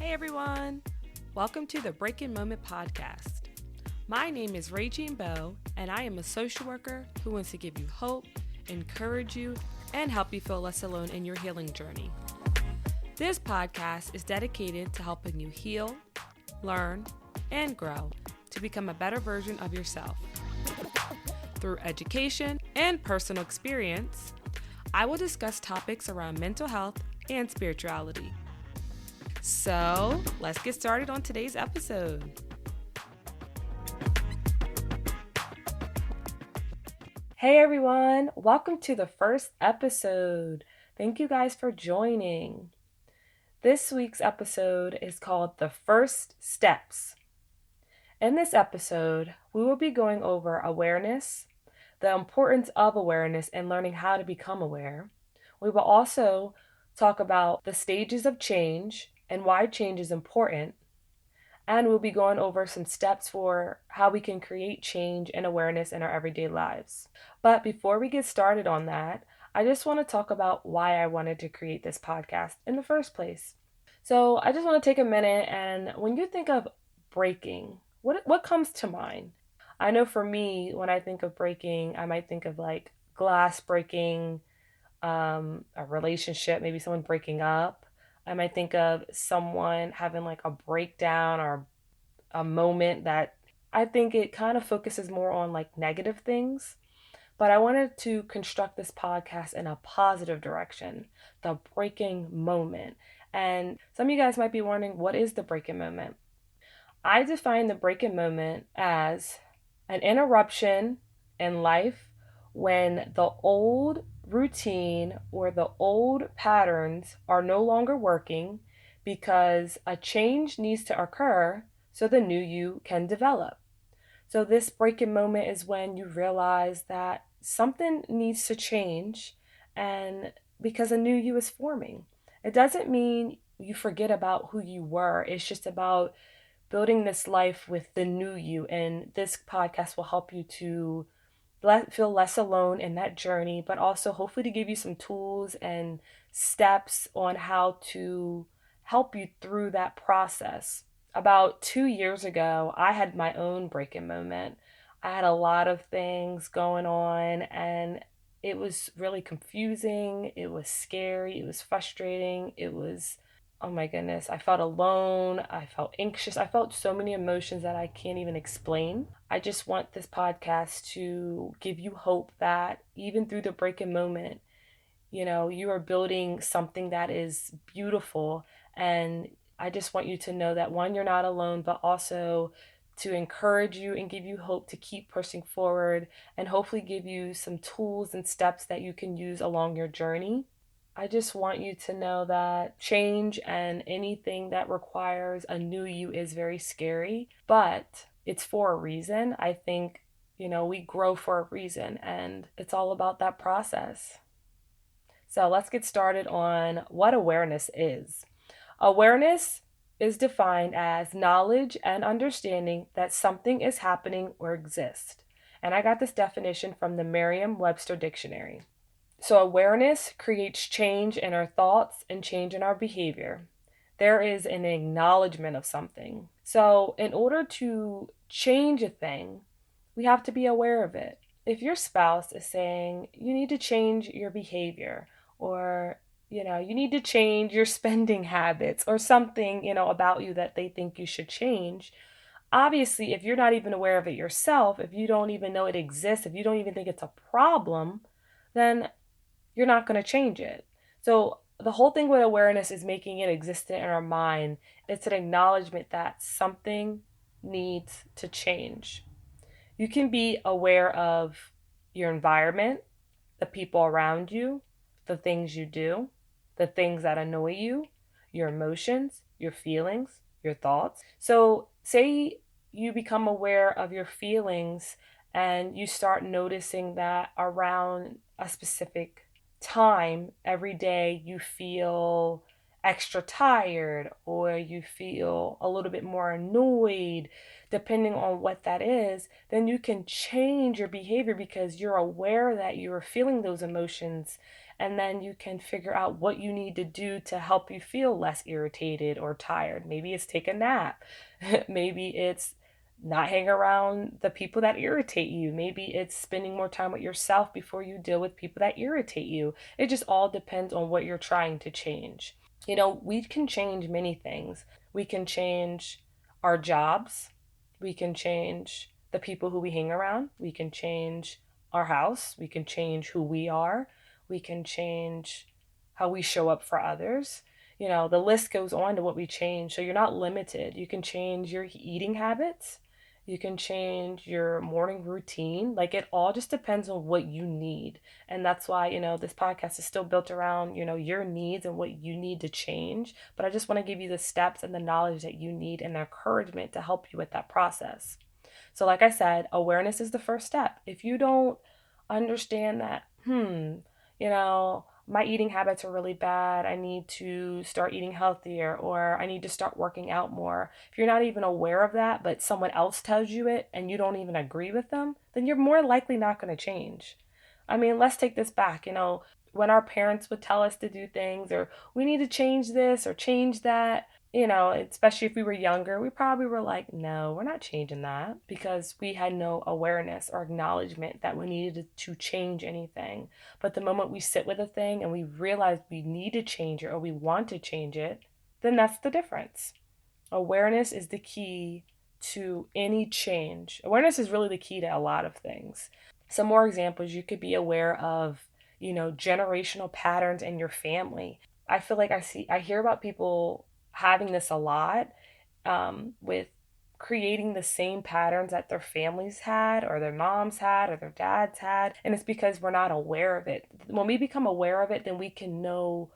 Hey everyone! Welcome to the Breaking Moment podcast. My name is Regine Bowe, and I am a social worker who wants to give you hope, encourage you, and help you feel less alone in your healing journey. This podcast is dedicated to helping you heal, learn, and grow to become a better version of yourself. Through education and personal experience, I will discuss topics around mental health and spirituality. So, let's get started on today's episode. Hey everyone, welcome to the first episode. Thank you guys for joining. This week's episode is called The First Steps. In this episode, we will be going over awareness, the importance of awareness and learning how to become aware. We will also talk about the stages of change and why change is important. And we'll be going over some steps for how we can create change and awareness in our everyday lives. But before we get started on that, I just want to talk about why I wanted to create this podcast in the first place. So I just want to take a minute, and when you think of breaking, what comes to mind? I know for me, when I think of breaking, I might think of like glass breaking, a relationship, maybe someone breaking up. I might think of someone having like a breakdown or a moment that I think it kind of focuses more on like negative things. But I wanted to construct this podcast in a positive direction, the breaking moment. And some of you guys might be wondering, what is the breaking moment? I define the breaking moment as an interruption in life when the old routine or the old patterns are no longer working because a change needs to occur so the new you can develop. So this breaking moment is when you realize that something needs to change and because a new you is forming. It doesn't mean you forget about who you were. It's just about building this life with the new you. And this podcast will help you to feel less alone in that journey, but also hopefully to give you some tools and steps on how to help you through that process. About 2 years ago, I had my own breaking moment. I had a lot of things going on, and it was really confusing. It was scary. It was frustrating. Oh my goodness, I felt alone. I felt anxious. I felt so many emotions that I can't even explain. I just want this podcast to give you hope that even through the breaking moment, you are building something that is beautiful. And I just want you to know that one, you're not alone, but also to encourage you and give you hope to keep pushing forward and hopefully give you some tools and steps that you can use along your journey. I just want you to know that change and anything that requires a new you is very scary, but it's for a reason. I think, we grow for a reason, and it's all about that process. So let's get started on what awareness is. Awareness is defined as knowledge and understanding that something is happening or exists. And I got this definition from the Merriam-Webster Dictionary. So awareness creates change in our thoughts and change in our behavior. There is an acknowledgement of something. So in order to change a thing, we have to be aware of it. If your spouse is saying you need to change your behavior, or you need to change your spending habits or something, about you that they think you should change, obviously if you're not even aware of it yourself, if you don't even know it exists, if you don't even think it's a problem, then you're not going to change it. So the whole thing with awareness is making it existent in our mind. It's an acknowledgement that something needs to change. You can be aware of your environment, the people around you, the things you do, the things that annoy you, your emotions, your feelings, your thoughts. So say you become aware of your feelings and you start noticing that around a specific time every day you feel extra tired or you feel a little bit more annoyed, depending on what that is, then you can change your behavior because you're aware that you're feeling those emotions And then you can figure out what you need to do to help you feel less irritated or tired. Maybe it's take a nap. Maybe it's not hang around the people that irritate you. Maybe it's spending more time with yourself before you deal with people that irritate you. It just all depends on what you're trying to change. We can change many things. We can change our jobs. We can change the people who we hang around. We can change our house. We can change who we are. We can change how we show up for others. The list goes on to what we change. So you're not limited. You can change your eating habits. You can change your morning routine. Like it all just depends on what you need. And that's why, this podcast is still built around, your needs and what you need to change. But I just want to give you the steps and the knowledge that you need and the encouragement to help you with that process. So, like I said, awareness is the first step. If you don't understand that, my eating habits are really bad. I need to start eating healthier, or I need to start working out more. If you're not even aware of that, but someone else tells you it and you don't even agree with them, then you're more likely not going to change. I mean, let's take this back. When our parents would tell us to do things, or we need to change this or change that, especially if we were younger, we probably were like, no, we're not changing that, because we had no awareness or acknowledgement that we needed to change anything. But the moment we sit with a thing and we realize we need to change it or we want to change it, then that's the difference. Awareness is the key to any change. Awareness is really the key to a lot of things. Some more examples: you could be aware of, generational patterns in your family. I feel like I hear about people having this a lot, with creating the same patterns that their families had, or their moms had, or their dads had. And it's because we're not aware of it. When we become aware of it, then we can know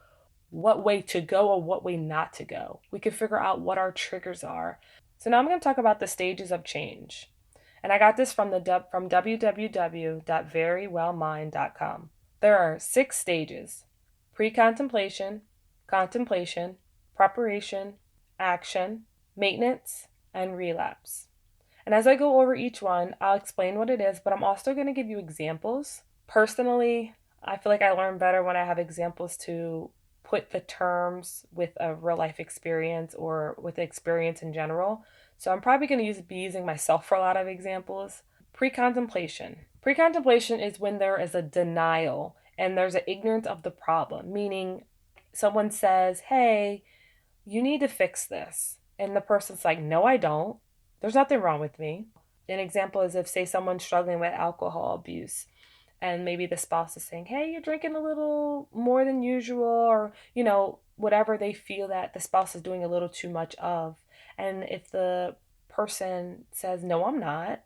what way to go or what way not to go. We can figure out what our triggers are. So now I'm going to talk about the stages of change. And I got this from www.verywellmind.com. There are 6 stages: pre-contemplation, contemplation, preparation, action, maintenance, and relapse. And as I go over each one, I'll explain what it is, but I'm also going to give you examples. Personally, I feel like I learn better when I have examples to put the terms with a real life experience or with experience in general. So I'm probably going to be using myself for a lot of examples. Pre-contemplation. Pre-contemplation is when there is a denial and there's an ignorance of the problem, meaning someone says, hey, you need to fix this. And the person's like, no, I don't. There's nothing wrong with me. An example is if, say, someone's struggling with alcohol abuse, and maybe the spouse is saying, hey, you're drinking a little more than usual, or, whatever they feel that the spouse is doing a little too much of. And if the person says, no, I'm not,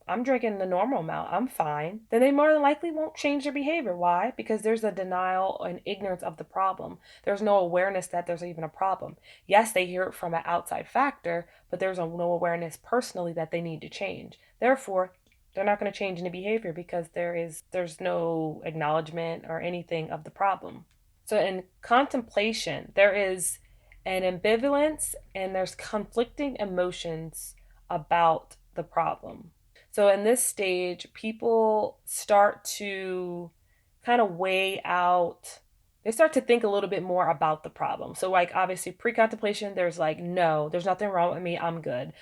I'm drinking the normal amount, I'm fine, then they more than likely won't change their behavior. Why? Because there's a denial and ignorance of the problem. There's no awareness that there's even a problem. Yes, they hear it from an outside factor, but there's no awareness personally that they need to change. Therefore, they're not going to change any behavior because there's no acknowledgement or anything of the problem. So in contemplation, there is an ambivalence and there's conflicting emotions about the problem. So in this stage, people start to kind of weigh out, they start to think a little bit more about the problem. So like obviously pre-contemplation, there's like, no, there's nothing wrong with me, I'm good.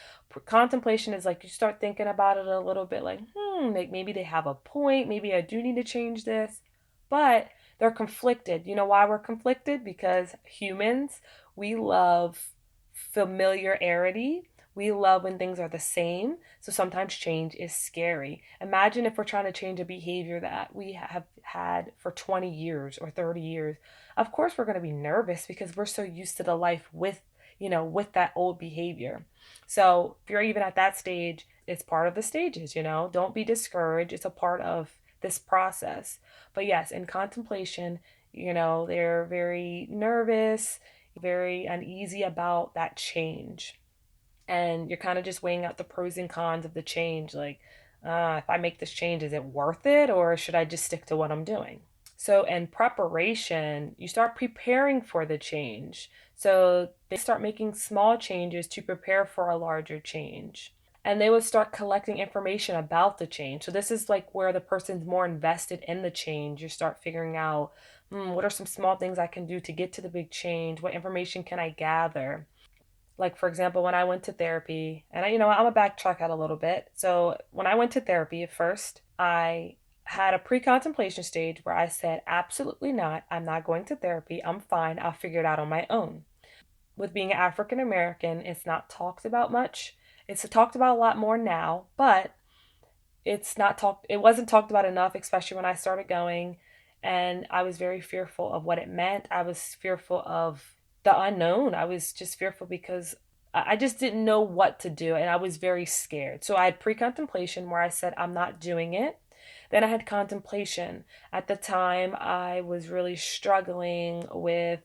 Contemplation is like you start thinking about it a little bit, like, like maybe they have a point, maybe I do need to change this. But they're conflicted. You know why we're conflicted? Because humans, we love familiarity. We love when things are the same, so sometimes change is scary. Imagine if we're trying to change a behavior that we have had for 20 years or 30 years. Of course, we're going to be nervous because we're so used to the life with that old behavior. So if you're even at that stage, it's part of the stages, Don't be discouraged. It's a part of this process. But yes, in contemplation, they're very nervous, very uneasy about that change. And you're kind of just weighing out the pros and cons of the change. Like, if I make this change, is it worth it? Or should I just stick to what I'm doing? So in preparation, you start preparing for the change. So they start making small changes to prepare for a larger change. and they would start collecting information about the change. So this is like where the person's more invested in the change. You start figuring out, what are some small things I can do to get to the big change? What information can I gather? Like, for example, when I went to therapy, and I'm a backtrack out a little bit. So when I went to therapy at first, I had a pre-contemplation stage where I said, absolutely not. I'm not going to therapy. I'm fine. I'll figure it out on my own. With being African American, it's not talked about much. It's talked about a lot more now, but it wasn't talked about enough, especially when I started going, and I was very fearful of what it meant. I was fearful of the unknown. I was just fearful because I just didn't know what to do, and I was very scared. So I had pre-contemplation where I said I'm not doing it. Then I had contemplation. At the time, I was really struggling with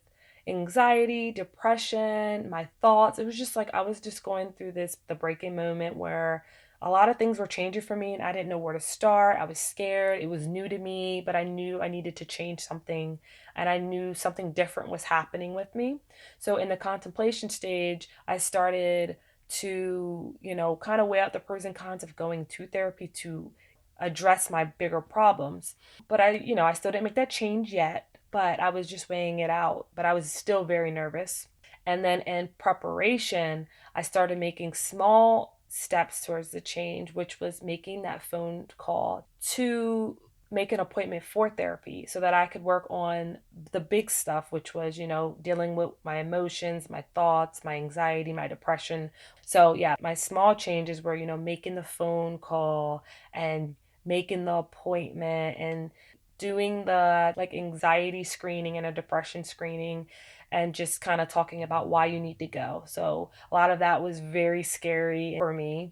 anxiety, depression, my thoughts. It was just like I was just going through the breaking moment where a lot of things were changing for me and I didn't know where to start. I was scared. It was new to me, but I knew I needed to change something and I knew something different was happening with me. So in the contemplation stage, I started to, kind of weigh out the pros and cons of going to therapy to address my bigger problems. But I still didn't make that change yet, but I was just weighing it out. But I was still very nervous. And then in preparation, I started making small steps towards the change, which was making that phone call to make an appointment for therapy so that I could work on the big stuff, which was, dealing with my emotions, my thoughts, my anxiety, my depression. So, yeah, my small changes were, making the phone call and making the appointment and doing the like anxiety screening and a depression screening and just kind of talking about why you need to go. So a lot of that was very scary for me.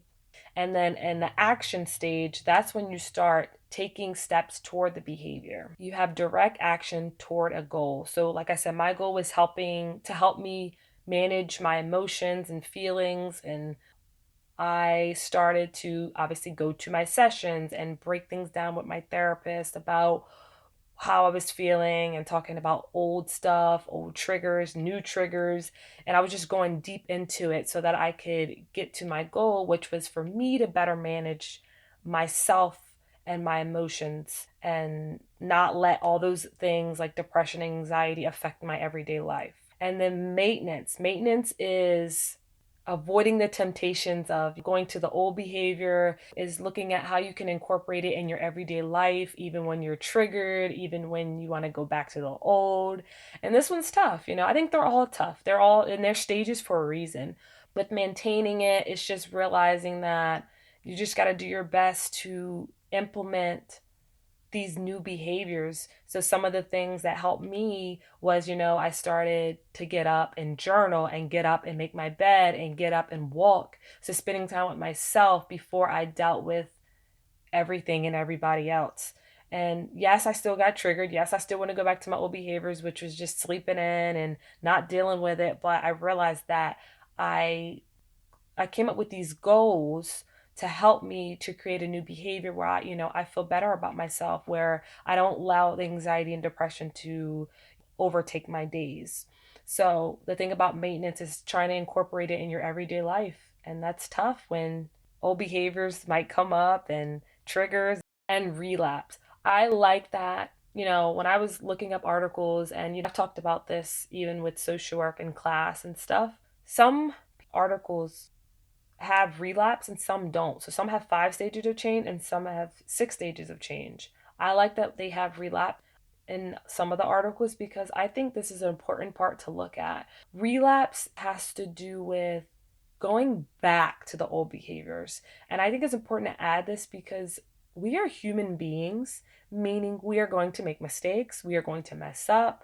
And then in the action stage, that's when you start taking steps toward the behavior. You have direct action toward a goal. So like I said, my goal was help me manage my emotions and feelings, and I started to obviously go to my sessions and break things down with my therapist about how I was feeling and talking about old stuff, old triggers, new triggers. And I was just going deep into it so that I could get to my goal, which was for me to better manage myself and my emotions and not let all those things like depression and anxiety affect my everyday life. And then maintenance. Maintenance is avoiding the temptations of going to the old behavior, is looking at how you can incorporate it in your everyday life, even when you're triggered, even when you want to go back to the old. And this one's tough. I think they're all tough. They're all in their stages for a reason. With maintaining it, it's just realizing that you just got to do your best to implement these new behaviors. So some of the things that helped me was, I started to get up and journal and get up and make my bed and get up and walk. So spending time with myself before I dealt with everything and everybody else. And yes, I still got triggered. Yes, I still want to go back to my old behaviors, which was just sleeping in and not dealing with it. But I realized that I I came up with these goals to help me to create a new behavior where I feel better about myself, where I don't allow the anxiety and depression to overtake my days. So the thing about maintenance is trying to incorporate it in your everyday life. And that's tough when old behaviors might come up and triggers and relapse. I like that. When I was looking up articles, and I've talked about this even with social work in class and stuff, some articles have relapse and some don't. So some have 5 stages of change and some have 6 stages of change. I like that they have relapse in some of the articles because I think this is an important part to look at. Relapse has to do with going back to the old behaviors. And I think it's important to add this because we are human beings, meaning we are going to make mistakes, we are going to mess up.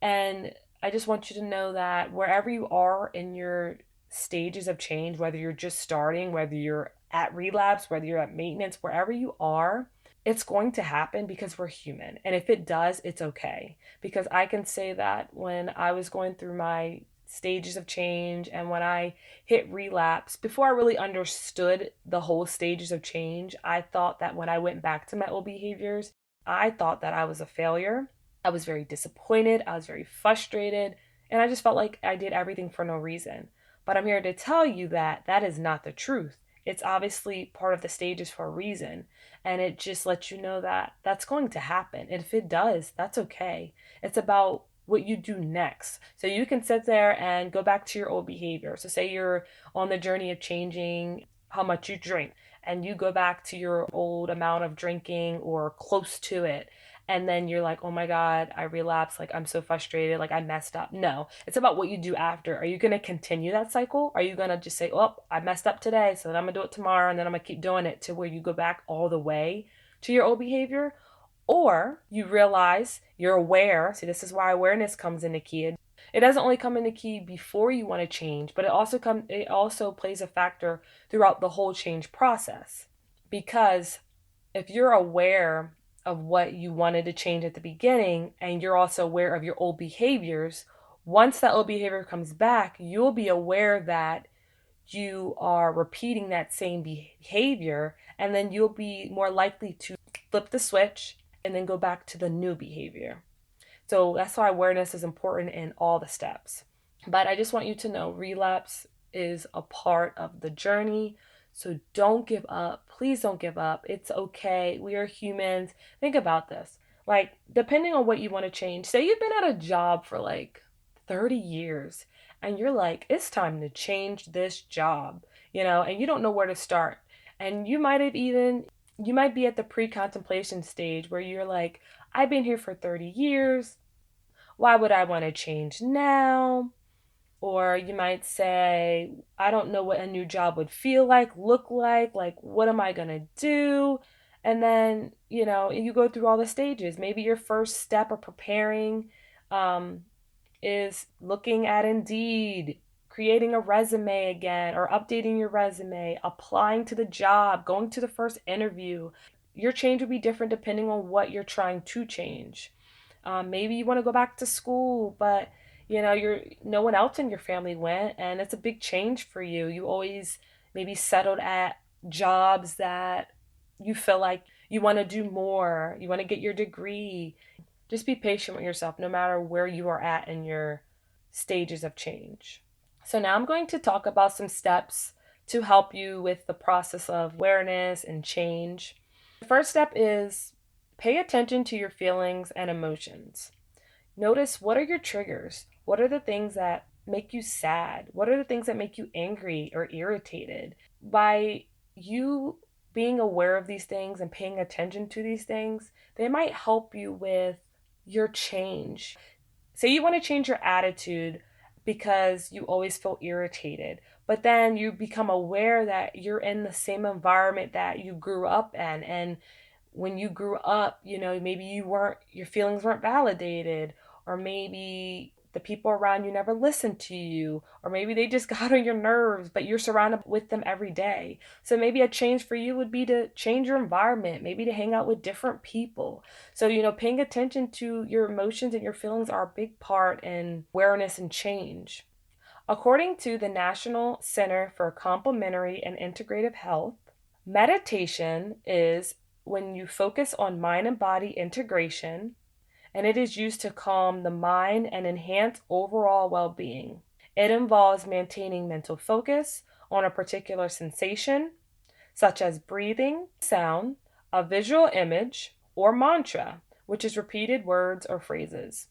And I just want you to know that wherever you are in your stages of change, whether you're just starting, whether you're at relapse, whether you're at maintenance, wherever you are, it's going to happen because we're human. And if it does, it's okay. Because I can say that when I was going through my stages of change and when I hit relapse, before I really understood the whole stages of change, I thought that when I went back to my old behaviors, I thought that I was a failure. I was very disappointed. I was very frustrated. And I just felt like I did everything for no reason. But I'm here to tell you that that is not the truth. It's obviously part of the stages for a reason. And it just lets you know that that's going to happen. And if it does, that's okay. It's about what you do next. So you can sit there and go back to your old behavior. So say you're on the journey of changing how much you drink, and you go back to your old amount of drinking or close to it, and then you're like, oh my God, I relapsed. Like, I'm so frustrated. Like, I messed up. No, it's about what you do after. Are you going to continue that cycle? Are you going to just say, oh, I messed up today, so then I'm going to do it tomorrow, and then I'm going to keep doing it to where you go back all the way to your old behavior? Or you realize you're aware. See, this is why awareness comes into key. It doesn't only come into key before you want to change, but it also plays a factor throughout the whole change process. Because if you're aware of what you wanted to change at the beginning and you're also aware of your old behaviors, once that old behavior comes back, you'll be aware that you are repeating that same behavior, and then you'll be more likely to flip the switch and then go back to the new behavior. So that's why awareness is important in all the steps. But I just want you to know relapse is a part of the journey. So don't give up. Please don't give up. It's okay. We are humans. Think about this. Like, depending on what you want to change, say you've been at a job for like 30 years and you're like, it's time to change this job, and you don't know where to start. And you might be at the pre-contemplation stage where you're like, I've been here for 30 years. Why would I want to change now? Or you might say, I don't know what a new job would feel like, look like what am I going to do? And then, you go through all the stages. Maybe your first step of preparing is looking at Indeed, creating a resume again, or updating your resume, applying to the job, going to the first interview. Your change will be different depending on what you're trying to change. Maybe you want to go back to school, but no one else in your family went, and it's a big change for you. You always maybe settled at jobs that you feel like you want to do more. You want to get your degree. Just be patient with yourself no matter where you are at in your stages of change. So now I'm going to talk about some steps to help you with the process of awareness and change. The first step is pay attention to your feelings and emotions. Notice, what are your triggers? What are the things that make you sad? What are the things that make you angry or irritated? By you being aware of these things and paying attention to these things, they might help you with your change. Say you want to change your attitude because you always feel irritated, but then you become aware that you're in the same environment that you grew up in, and when you grew up, maybe your feelings weren't validated, or maybe the people around you never listened to you, or maybe they just got on your nerves, but you're surrounded with them every day. So maybe a change for you would be to change your environment, maybe to hang out with different people. So, paying attention to your emotions and your feelings are a big part in awareness and change. According to the National Center for Complementary and Integrative Health, meditation is when you focus on mind and body integration, and it is used to calm the mind and enhance overall well-being. It involves maintaining mental focus on a particular sensation, such as breathing, sound, a visual image, or mantra, which is repeated words or phrases.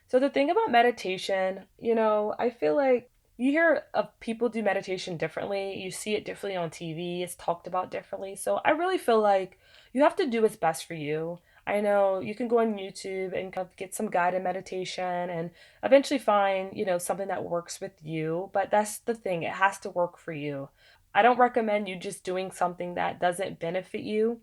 So the thing about meditation, I feel like you hear of people do meditation differently. You see it differently on TV. It's talked about differently. So I really feel like you have to do what's best for you. I know you can go on YouTube and kind of get some guided meditation and eventually find, something that works with you. But that's the thing. It has to work for you. I don't recommend you just doing something that doesn't benefit you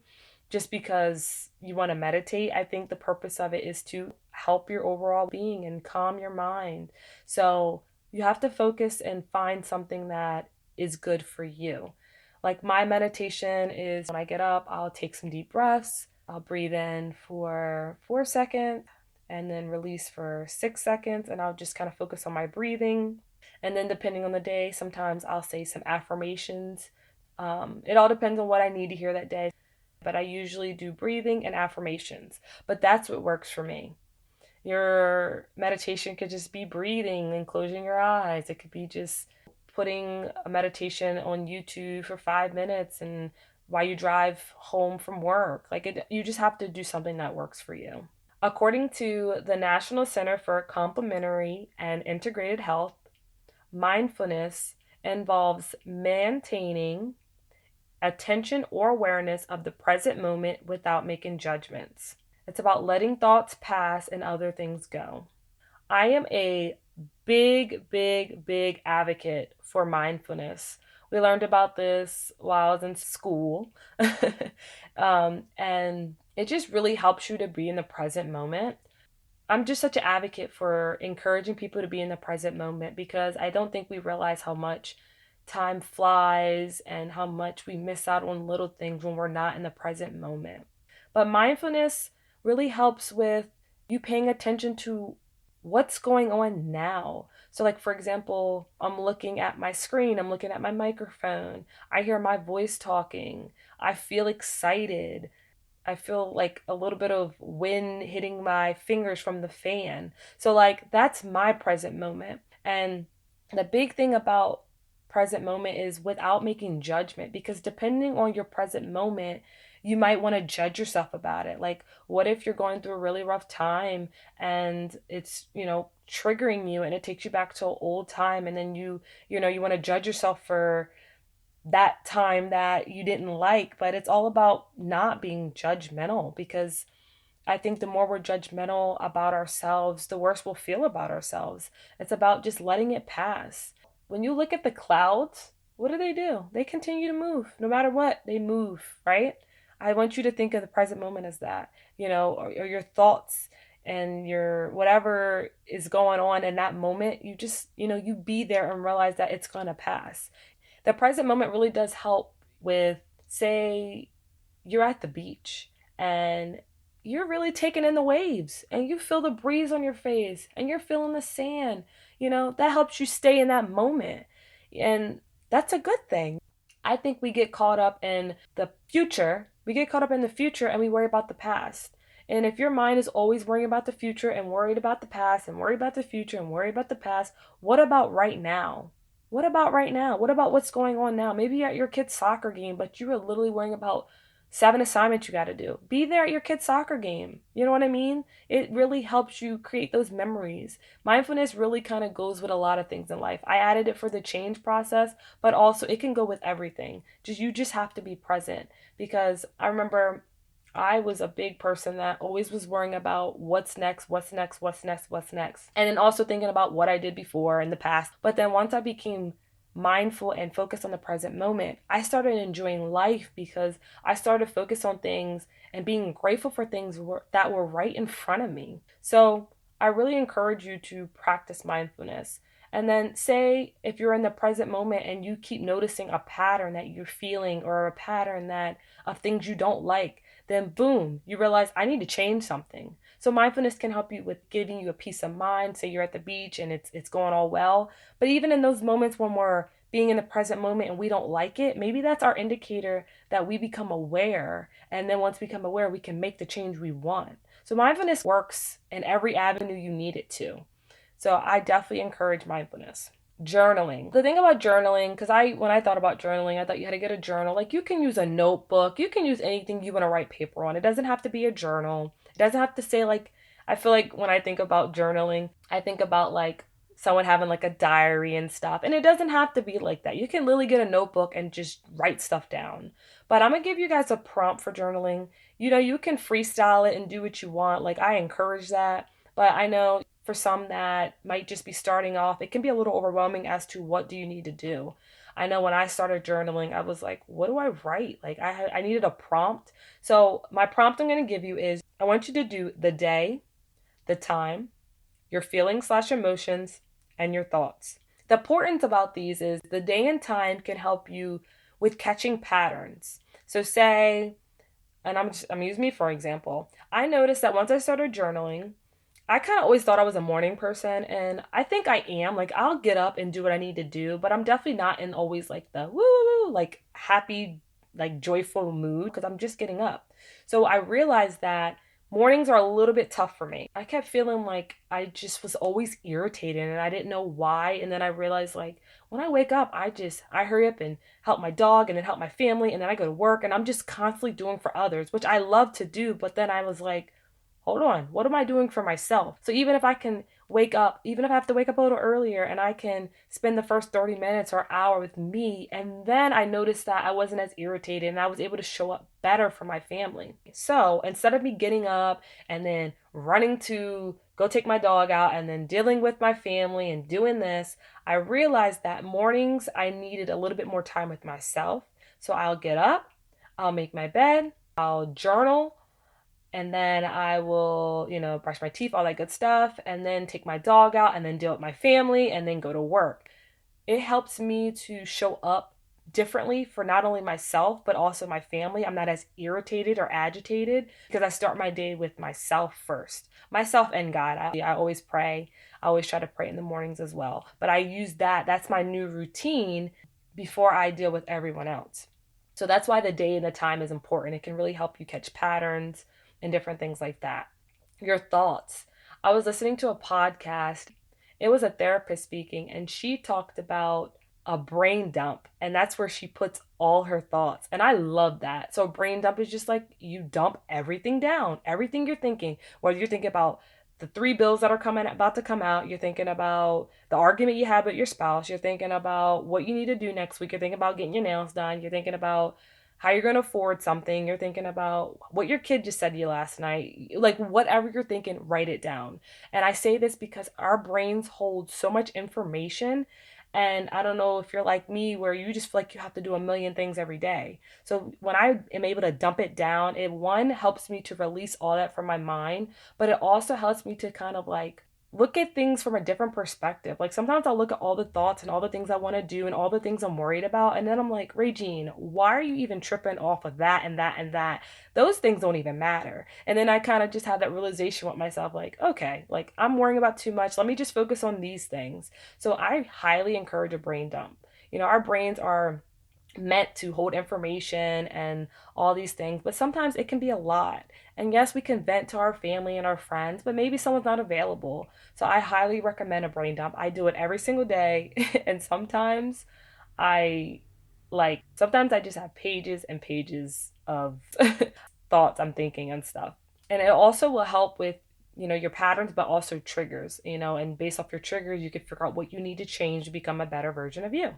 just because you want to meditate. I think the purpose of it is to help your overall being and calm your mind. So you have to focus and find something that is good for you. Like, my meditation is when I get up, I'll take some deep breaths. I'll breathe in for 4 seconds and then release for 6 seconds. And I'll just kind of focus on my breathing. And then depending on the day, sometimes I'll say some affirmations. It all depends on what I need to hear that day. But I usually do breathing and affirmations. But that's what works for me. Your meditation could just be breathing and closing your eyes. It could be just putting a meditation on YouTube for 5 minutes and while you drive home from work. You just have to do something that works for you. According to the National Center for Complementary and Integrated Health, mindfulness involves maintaining attention or awareness of the present moment without making judgments. It's about letting thoughts pass and other things go. I am a big advocate for mindfulness. We learned about this while I was in school. And it just really helps you to be in the present moment. I'm just such an advocate for encouraging people to be in the present moment because I don't think we realize how much time flies and how much we miss out on little things when we're not in the present moment. But mindfulness really helps with you paying attention to what's going on now. So, like, for example, I'm looking at my screen, I'm looking at my microphone, I hear my voice talking, I feel excited. I feel like a little bit of wind hitting my fingers from the fan. So, like, that's my present moment. And the big thing about present moment is without making judgment, because depending on your present moment, you might want to judge yourself about it. Like, what if you're going through a really rough time and it's, triggering you and it takes you back to an old time, and then you want to judge yourself for that time that you didn't like. But it's all about not being judgmental, because I think the more we're judgmental about ourselves, the worse we'll feel about ourselves. It's about just letting it pass. When you look at the clouds, what do? They continue to move. No matter what, they move, right? I want you to think of the present moment as that, or your thoughts and your whatever is going on in that moment. You just, you be there and realize that it's going to pass. The present moment really does help with, say, you're at the beach and you're really taking in the waves and you feel the breeze on your face and you're feeling the sand. That helps you stay in that moment. And that's a good thing. I think we get caught up in the future. We get caught up in the future and we worry about the past. And if your mind is always worrying about the future and worried about the past and worried about the future and worried about the past, what about right now? What about right now? What about what's going on now? Maybe you're at your kid's soccer game, but you were literally worrying about 7 assignments you got to do. Be there at your kid's soccer game. You know what I mean? It really helps you create those memories. Mindfulness really kind of goes with a lot of things in life. I added it for the change process, but also it can go with everything. You just have to be present, because I remember I was a big person that always was worrying about what's next. And then also thinking about what I did before in the past. But then once I became mindful and focused on the present moment, I started enjoying life, because I started focus on things and being grateful for things that were right in front of me. So I really encourage you to practice mindfulness. And then say if you're in the present moment and you keep noticing a pattern that you're feeling, or a pattern that of things you don't like, then boom, you realize I need to change something. So mindfulness can help you with giving you a peace of mind. Say you're at the beach and it's going all well. But even in those moments when we're being in the present moment and we don't like it, maybe that's our indicator that we become aware. And then once we become aware, we can make the change we want. So mindfulness works in every avenue you need it to. So I definitely encourage mindfulness. Journaling. The thing about journaling, because when I thought about journaling, I thought you had to get a journal. Like, you can use a notebook, you can use anything you want to write paper on. It doesn't have to be a journal. It doesn't have to say, like, I feel like when I think about journaling, I think about like someone having like a diary and stuff. And it doesn't have to be like that. You can literally get a notebook and just write stuff down. But I'm gonna give you guys a prompt for journaling. You can freestyle it and do what you want. Like, I encourage that. But I know for some that might just be starting off, it can be a little overwhelming as to what do you need to do. I know when I started journaling, I was like, what do I write? Like, I needed a prompt. So my prompt I'm going to give you is, I want you to do the day, the time, your feelings/emotions, and your thoughts. The importance about these is the day and time can help you with catching patterns. So say, and I'm using me for example, I noticed that once I started journaling, I kind of always thought I was a morning person, and I think I am. Like, I'll get up and do what I need to do, but I'm definitely not in always like the woo, like happy, like joyful mood, because I'm just getting up. So I realized that Mornings are a little bit tough for me. I kept feeling like I just was always irritated and I didn't know why. And then I realized like when I wake up, I hurry up and help my dog and then help my family and then I go to work and I'm just constantly doing for others, which I love to do. But then I was like, hold on, what am I doing for myself? So even if I can wake up, even if I have to wake up a little earlier and I can spend the first 30 minutes or hour with me, and then I noticed that I wasn't as irritated and I was able to show up better for my family. So instead of me getting up and then running to go take my dog out and then dealing with my family and doing this, I realized that mornings I needed a little bit more time with myself. So I'll get up, I'll make my bed, I'll journal, and then I will, brush my teeth, all that good stuff, and then take my dog out and then deal with my family and then go to work. It helps me to show up differently for not only myself, but also my family. I'm not as irritated or agitated because I start my day with myself first. Myself and God. I always pray. I always try to pray in the mornings as well. But I use that's my new routine before I deal with everyone else. So that's why the day and the time is important. It can really help you catch patterns and different things like that. Your thoughts. I was listening to a podcast. It was a therapist speaking, and she talked about a brain dump, and that's where she puts all her thoughts. And I love that. So, brain dump is just like you dump everything down, everything you're thinking, whether you're thinking about the 3 bills that are about to come out, you're thinking about the argument you had with your spouse, you're thinking about what you need to do next week, you're thinking about getting your nails done, you're thinking about how you're going to afford something, you're thinking about what your kid just said to you last night. Like whatever you're thinking, write it down. And I say this because our brains hold so much information. And I don't know if you're like me where you just feel like you have to do a million things every day. So when I am able to dump it down, it one helps me to release all that from my mind, but it also helps me to kind of like look at things from a different perspective. Like sometimes I'll look at all the thoughts and all the things I want to do and all the things I'm worried about. And then I'm like, Regine, why are you even tripping off of that and that and that? Those things don't even matter. And then I kind of just have that realization with myself, like, okay, like I'm worrying about too much. Let me just focus on these things. So I highly encourage a brain dump. Our brains are meant to hold information and all these things, but sometimes it can be a lot. And yes, we can vent to our family and our friends, but maybe someone's not available. So I highly recommend a brain dump. I do it every single day, and I sometimes I just have pages and pages of thoughts I'm thinking and stuff. And it also will help with your patterns, but also triggers, and based off your triggers, you can figure out what you need to change to become a better version of you.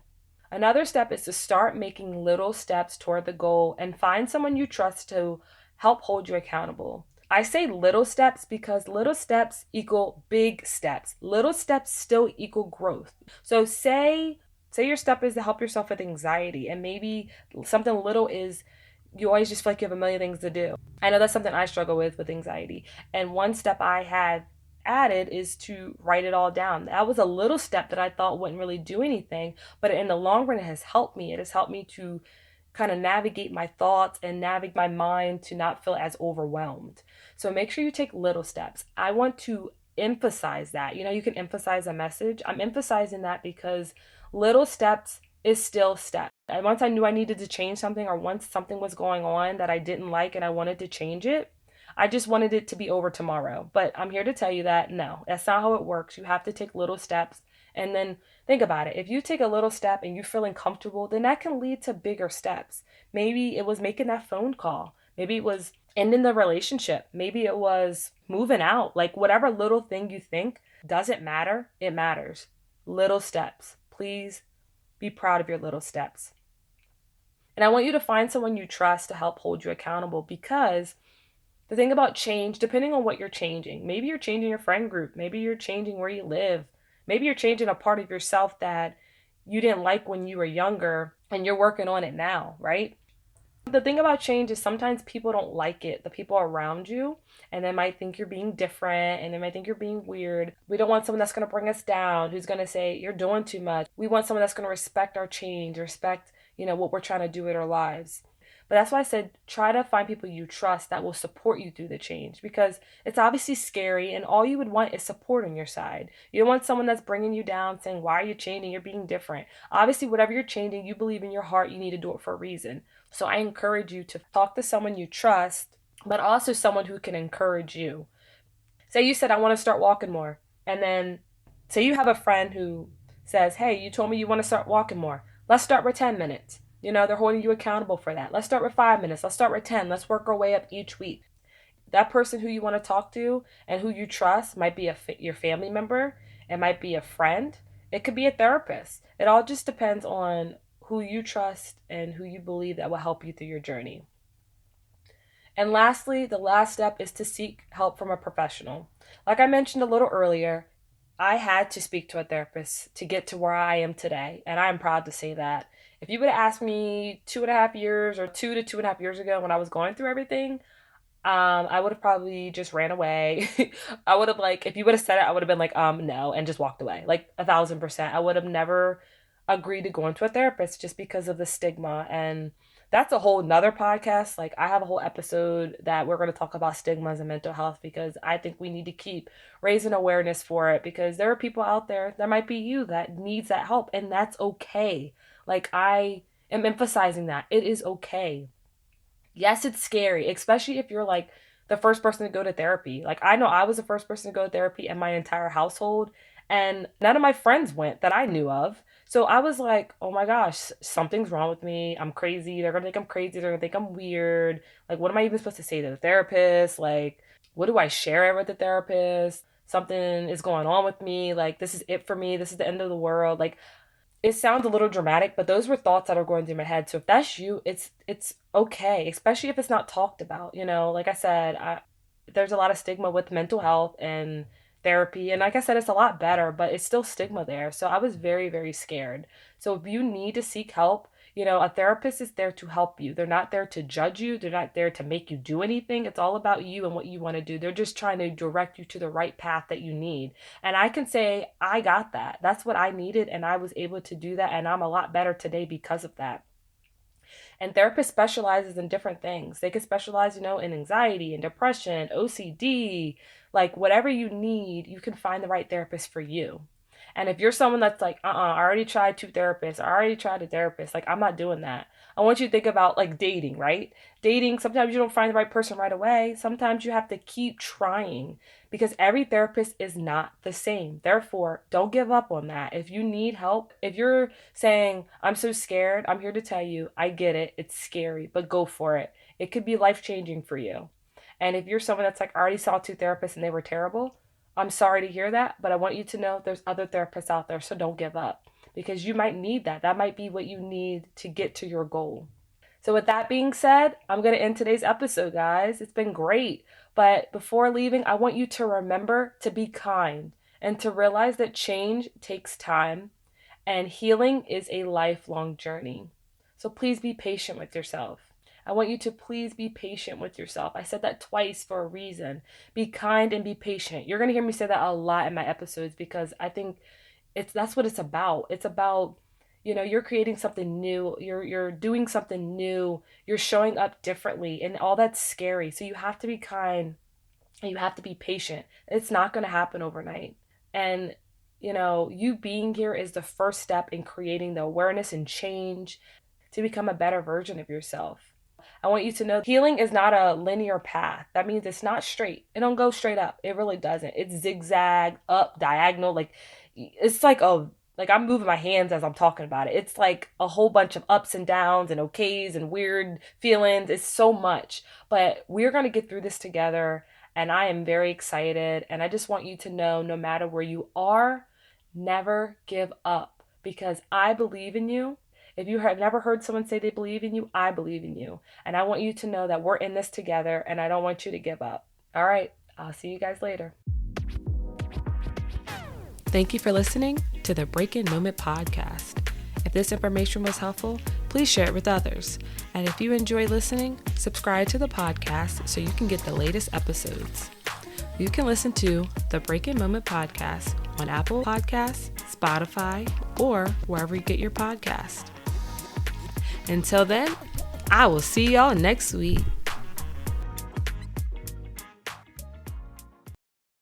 Another step is to start making little steps toward the goal and find someone you trust to help hold you accountable. I say little steps because little steps equal big steps. Little steps still equal growth. So say your step is to help yourself with anxiety, and maybe something little is you always just feel like you have a million things to do. I know that's something I struggle with anxiety. And one step I had added is to write it all down. That was a little step that I thought wouldn't really do anything, but in the long run, it has helped me. It has helped me to kind of navigate my thoughts and navigate my mind to not feel as overwhelmed. So make sure you take little steps. I want to emphasize that. You can emphasize a message. I'm emphasizing that because little steps is still steps. And once I knew I needed to change something, or once something was going on that I didn't like and I wanted to change it, I just wanted it to be over tomorrow. But I'm here to tell you that no, that's not how it works. You have to take little steps. And then think about it. If you take a little step and you're feeling comfortable, then that can lead to bigger steps. Maybe it was making that phone call. Maybe it was ending the relationship. Maybe it was moving out. Like whatever little thing you think doesn't matter, it matters. Little steps. Please be proud of your little steps. And I want you to find someone you trust to help hold you accountable, because the thing about change, depending on what you're changing, maybe you're changing your friend group, maybe you're changing where you live, maybe you're changing a part of yourself that you didn't like when you were younger and you're working on it now, right? The thing about change is sometimes people don't like it, the people around you, and they might think you're being different and they might think you're being weird. We don't want someone that's going to bring us down, who's going to say you're doing too much. We want someone that's going to respect our change, respect, what we're trying to do with our lives. But that's why I said try to find people you trust that will support you through the change, because it's obviously scary and all you would want is support on your side. You don't want someone that's bringing you down saying, why are you changing? You're being different. Obviously, whatever you're changing, you believe in your heart, you need to do it for a reason. So I encourage you to talk to someone you trust but also someone who can encourage you. Say you said, I want to start walking more. And then say you have a friend who says, hey, you told me you want to start walking more. Let's start with 10 minutes. They're holding you accountable for that. Let's start with 5 minutes. Let's start with 10. Let's work our way up each week. That person who you want to talk to and who you trust might be your family member. It might be a friend. It could be a therapist. It all just depends on who you trust and who you believe that will help you through your journey. And lastly, the last step is to seek help from a professional. Like I mentioned a little earlier, I had to speak to a therapist to get to where I am today, and I'm proud to say that. If you would have asked me 2.5 years or 2 to 2.5 years ago when I was going through everything, I would have probably just ran away. I would have if you would have said it, I would have been no, and just walked away, 1,000%. I would have never agreed to go into a therapist just because of the stigma. And that's a whole nother podcast. I have a whole episode that we're going to talk about stigmas and mental health, because I think we need to keep raising awareness for it, because there are people out there, that might be you, that needs that help, and that's okay. I am emphasizing that it is okay. Yes, it's scary, especially if you're the first person to go to therapy. I know I was the first person to go to therapy in my entire household, and none of my friends went that I knew of. So I was like, oh my gosh, something's wrong with me. I'm crazy. They're going to think I'm crazy. They're going to think I'm weird. What am I even supposed to say to the therapist? What do I share with the therapist? Something is going on with me. This is it for me. This is the end of the world. It sounds a little dramatic, but those were thoughts that are going through my head. So if that's you, it's okay, especially if it's not talked about. Like I said, there's a lot of stigma with mental health and therapy, and like I said, it's a lot better, but it's still stigma there. So I was very, very scared. So if you need to seek help, a therapist is there to help you. They're not there to judge you. They're not there to make you do anything. It's all about you and what you want to do. They're just trying to direct you to the right path that you need. And I can say I got that. That's what I needed, and I was able to do that, and I'm a lot better today because of that. And therapists specializes in different things. They can specialize, in anxiety and depression, OCD, whatever you need, you can find the right therapist for you. And if you're someone that's I already tried 2 therapists, I already tried a therapist, I'm not doing that. I want you to think about dating, right? Dating, sometimes you don't find the right person right away. Sometimes you have to keep trying, because every therapist is not the same. Therefore, don't give up on that. If you need help, if you're saying, I'm so scared, I'm here to tell you, I get it. It's scary, but go for it. It could be life-changing for you. And if you're someone that's I already saw 2 therapists and they were terrible, I'm sorry to hear that, but I want you to know there's other therapists out there, so don't give up, because you might need that. That might be what you need to get to your goal. So with that being said, I'm going to end today's episode, guys. It's been great. But before leaving, I want you to remember to be kind and to realize that change takes time and healing is a lifelong journey. So please be patient with yourself. I want you to please be patient with yourself. I said that twice for a reason. Be kind and be patient. You're going to hear me say that a lot in my episodes, because I think that's what it's about. It's about, you're creating something new. You're doing something new. You're showing up differently, and all that's scary. So you have to be kind and you have to be patient. It's not going to happen overnight. And you being here is the first step in creating the awareness and change to become a better version of yourself. I want you to know healing is not a linear path. That means it's not straight. It don't go straight up. It really doesn't. It's zigzag, up, diagonal. It's I'm moving my hands as I'm talking about it. It's a whole bunch of ups and downs and okays and weird feelings. It's so much. But we're going to get through this together, and I am very excited. And I just want you to know, no matter where you are, never give up, because I believe in you. If you have never heard someone say they believe in you, I believe in you. And I want you to know that we're in this together, and I don't want you to give up. All right, I'll see you guys later. Thank you for listening to the Break-In Moment podcast. If this information was helpful, please share it with others. And if you enjoy listening, subscribe to the podcast so you can get the latest episodes. You can listen to the Break-In Moment podcast on Apple Podcasts, Spotify, or wherever you get your podcast. Until then, I will see y'all next week.